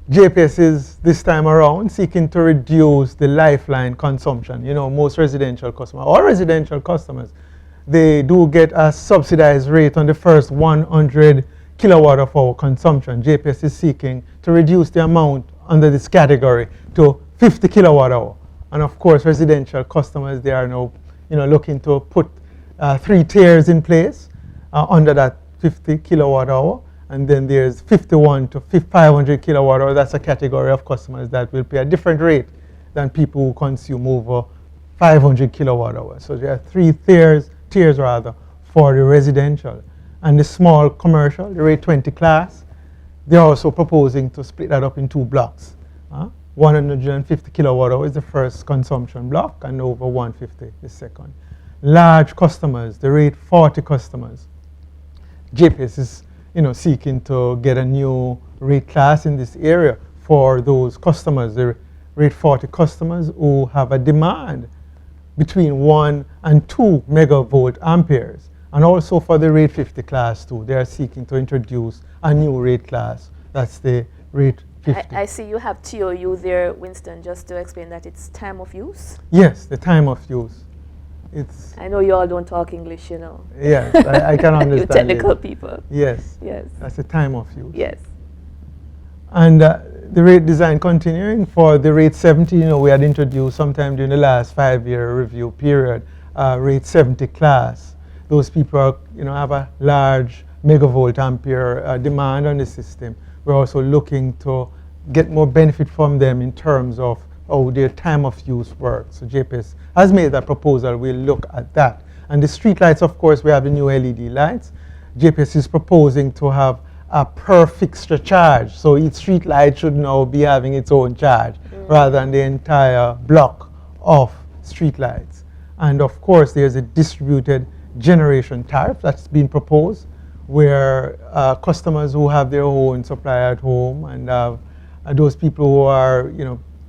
JPS is this time around seeking to reduce the lifeline consumption. You know, most residential customers, all residential customers, they do get a subsidized rate on the first 100 kilowatt of hour consumption. JPS is seeking to reduce the amount under this category to 50 kilowatt hour. And of course, residential customers, they are now, looking to put 3 tiers in place under that 50 kilowatt hour. And then there's 51 to 500 kilowatt hour. That's a category of customers that will pay a different rate than people who consume over 500 kilowatt hours. So there are 3 tiers for the residential. And the small commercial, the rate 20 class, they're also proposing to split that up in 2 blocks. 150 kilowatt hour is the first consumption block, and over 150 the second. Large customers, the rate 40 customers. JPS is seeking to get a new rate class in this area for those customers, the rate 40 customers who have a demand between 1 and 2 megavolt amperes. And also for the rate 50 class too, they are seeking to introduce a new rate class. That's the rate 50. I see you have TOU there, Winston, just to explain that it's time of use? Yes, the time of use. I know you all don't talk English, Yes, I can understand. You technical people. Yes. Yes. That's the time of use. Yes. And the rate design continuing for the rate 70, we had introduced sometime during the last 5-year review period, rate 70 class. Those people are, have a large megavolt ampere demand on the system. We're also looking to get more benefit from them in terms of how their time of use works. So JPS has made that proposal. We'll look at that. And the street lights, of course, we have the new LED lights. JPS is proposing to have a per fixture charge. So each street light should now be having its own charge rather than the entire block of street lights. And of course, there's a distributed generation tariff that's been proposed, where customers who have their own supply at home and those people who are,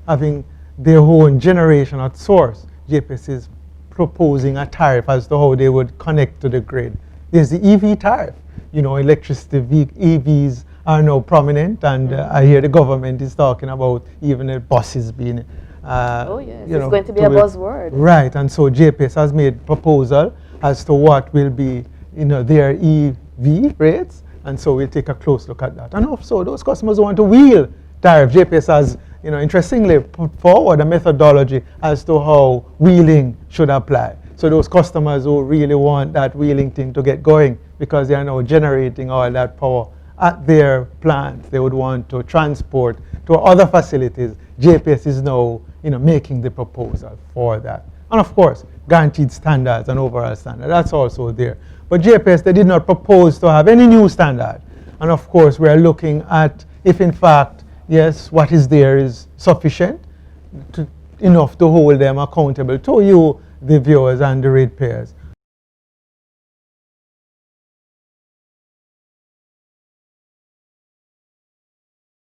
having their own generation at source, JPS is proposing a tariff as to how they would connect to the grid. There's the EV tariff. Electricity EVs are now prominent, and I hear the government is talking about even the buses being. Oh yes, it's going to be a buzzword. Right, and so JPS has made proposal as to what will be, their EV rates, and so we'll take a close look at that. And also, those customers who want to wheel tariff, JPS has, interestingly put forward a methodology as to how wheeling should apply. So those customers who really want that wheeling thing to get going, because they are now generating all that power at their plant, they would want to transport to other facilities. JPS is now, making the proposal for that. And of course, guaranteed standards and overall standard, that's also there. But JPS, they did not propose to have any new standard. And of course, we are looking at if in fact, yes, what is there is sufficient enough to hold them accountable to you, the viewers and the ratepayers.